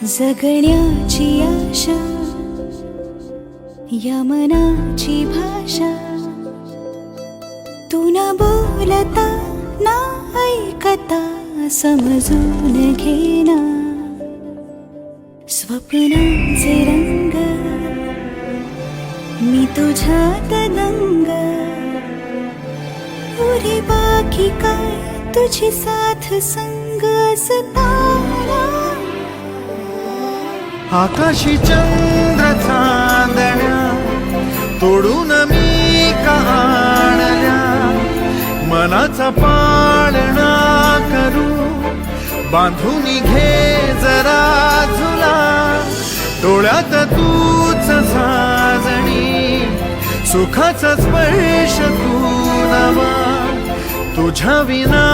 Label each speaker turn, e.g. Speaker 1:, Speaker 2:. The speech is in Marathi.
Speaker 1: जगण्याची आशा या मनाची भाषा, तू न बोलता ना ऐकता समजून घेना. स्वप्नांचे रंग मी तुझ्यात दंग, पुरे बाकी काय तुझी साथ संग असताना.
Speaker 2: आकाशी चंद्र चांदण्या तोडून मी का आणल्या, मनाचा पाळणा करू बांधून घे जरा झुला. डोळ्यात तूच साजणी, सुखाचा स्पर्श तू नवा, तुझ्या विना